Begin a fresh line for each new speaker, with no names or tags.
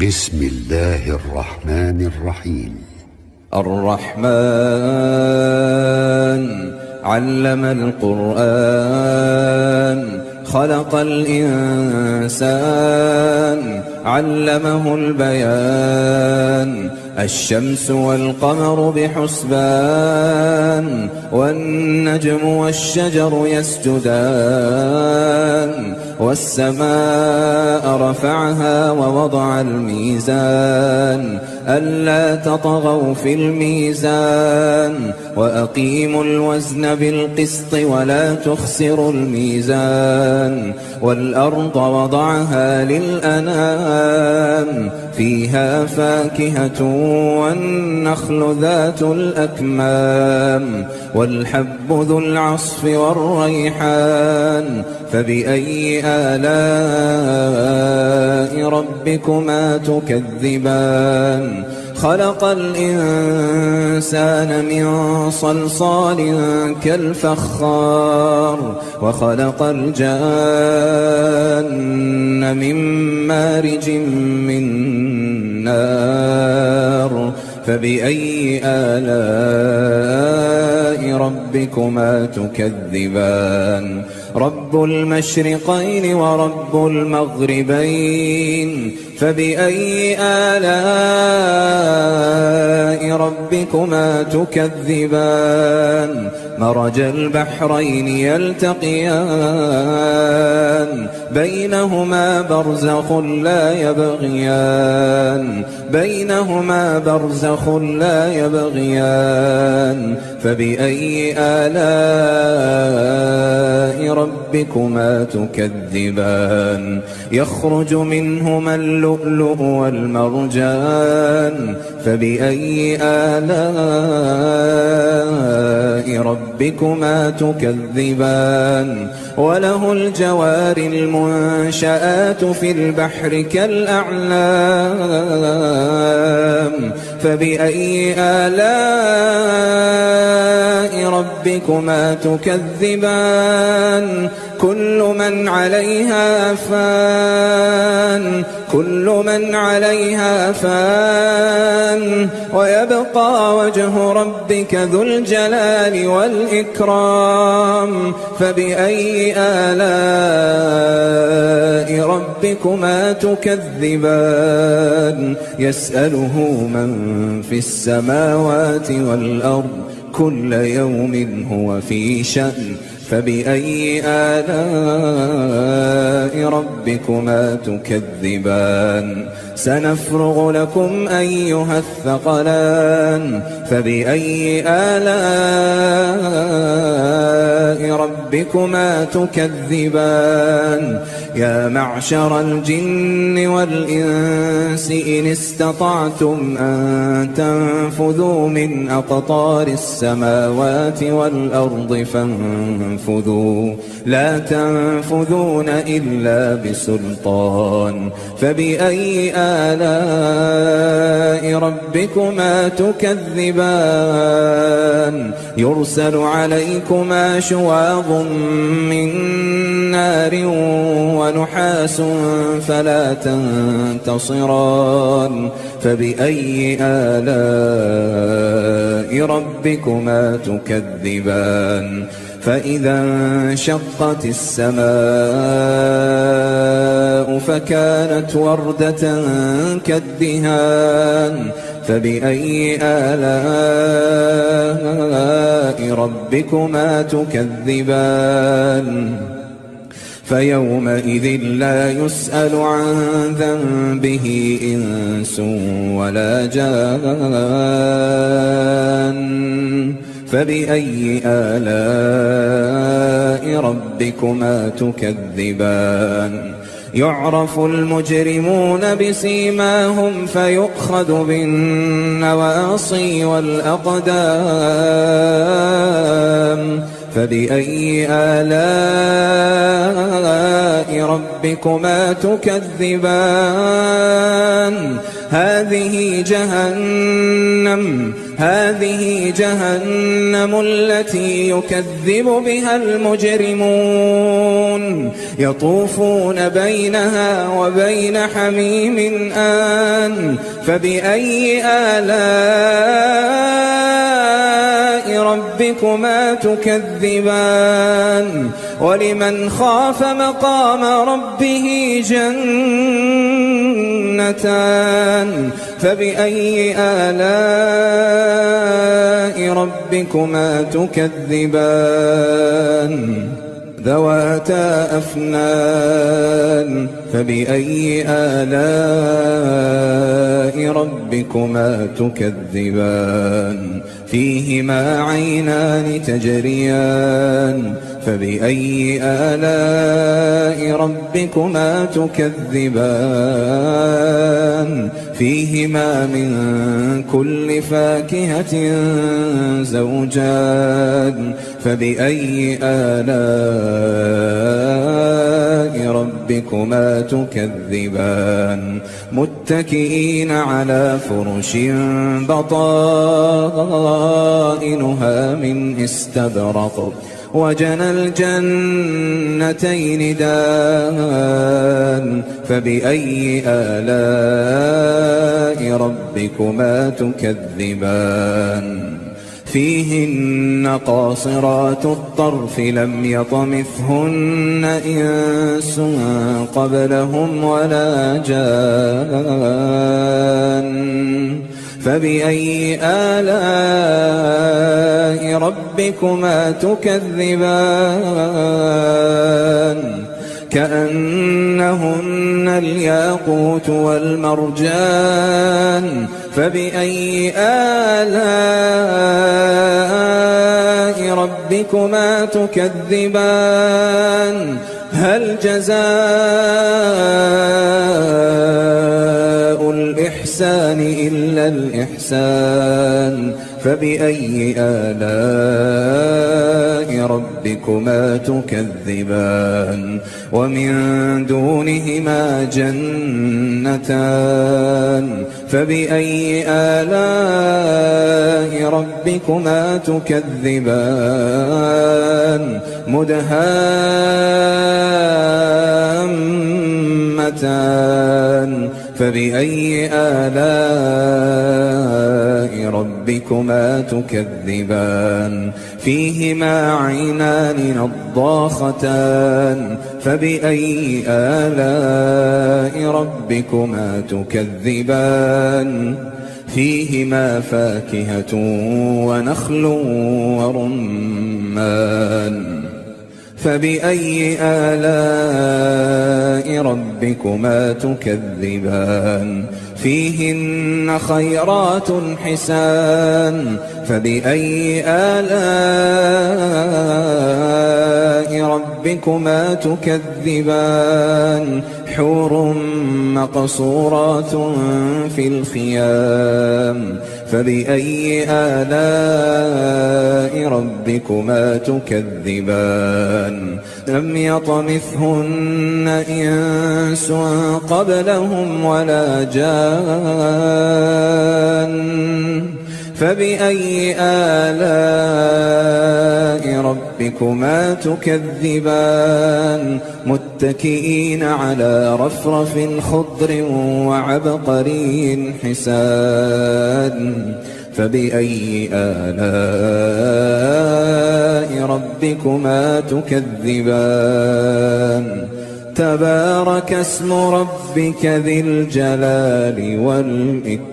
بسم الله الرحمن الرحيم.
الرحمن علم القرآن خلق الإنسان علمه البيان الشمس والقمر بحسبان والنجم والشجر يسجدان والسماء رفعها ووضع الميزان ألا تطغوا في الميزان وأقيموا الوزن بالقسط ولا تخسروا الميزان والأرض وضعها للأنام فيها فاكهة والنخل ذات الأكمام والحب ذو العصف والريحان فبأي آلاء ربكما تكذبان خلق الإنسان من صلصال كالفخار وخلق الجان من مارج من نار فبأي آلاء ربكما تكذبان رب المشرقين ورب المغربين فبأي آلاء ربكما تكذبان مرج البحرين يلتقيان بينهما برزخ لا يبغيان فبأي آلاء ربكما تكذبان يخرج منهما اللؤلؤ والمرجان فبأي آلاء ربكما تكذبان وله الجوار المنشآت في البحر كالأعلام فبأي آلاء ربكما تكذبان كل من عليها فان ويبقى وجه ربك ذو الجلال والإكرام فبأي آلاء ربكما تكذبان يسأله من في السماوات والأرض كل يوم هو في شأن فبأي آلاء ربكما تكذبان سنفرغ لكم أيها الثقلان فبأي آلاء ربكما تكذبان يا معشر الجن والإنس إن استطعتم أن تنفذوا من أقطار السماوات والأرض فانفذوا لا تنفذون إلا بسلطان فبأي آلاء ربكما تكذبان يرسل عليكما شواظ من نار ونحاس فلا تنتصران فبأي آلاء ربكما تكذبان فإذا انشقت السماء فكانت وردة كالدهان فبأي آلاء ربكما تكذبان فيومئذ لا يسأل عن ذنبه إنس ولا جان فبأي آلاء ربكما تكذبان يعرف المجرمون بسيماهم فيؤخذ بالنواصي والأقدام فبأي آلاء ربكما تكذبان هذه جهنم التي يكذب بها المجرمون يطوفون بينها وبين حميم آن فبأي آلاء ربكما تكذبان ولمن خاف مقام ربه جنتان فبأي آلاء ربكما تكذبان ذواتا أفنان فبأي آلاء ربكما تكذبان فيهما عينان تجريان فبأي آلاء ربكما تكذبان فيهما من كل فاكهة زوجان فبأي آلاء ربكما تكذبان متكئين على فرش بطائنها من استبرق وجنى الجنتين دان فبأي آلاء ربكما تكذبان فيهن قاصرات الطرف لم يطمثهن إنس قبلهم ولا جان فبأي آلاء ربكما تكذبان كأنهن الياقوت والمرجان فبأي آلاء ربكما تكذبان هل جزاء الإحسان إلا الإحسان فبأي آلاء ربكما تكذبان ومن دونهما جنتان فبأي آلاء ربكما تكذبان مدهامتان فبأي آلاء ربكما تكذبان فيهما عينان نضاختان فبأي آلاء ربكما تكذبان فيهما فاكهة ونخل ورمان فبأي آلاء ربكما تكذبان فيهن خيرات حسان فبأي آلاء ربكما تكذبان حور مقصورات في الخيام فبأي آلاء ربكما تكذبان لم يطمثهن إنس قبلهم ولا جان فبأي آلاء ربكما تكذبان متكئين على رفرف خضر وعبقري حسان فبأي آلاء ربكما تكذبان تبارك اسم ربك ذي الجلال والإكرام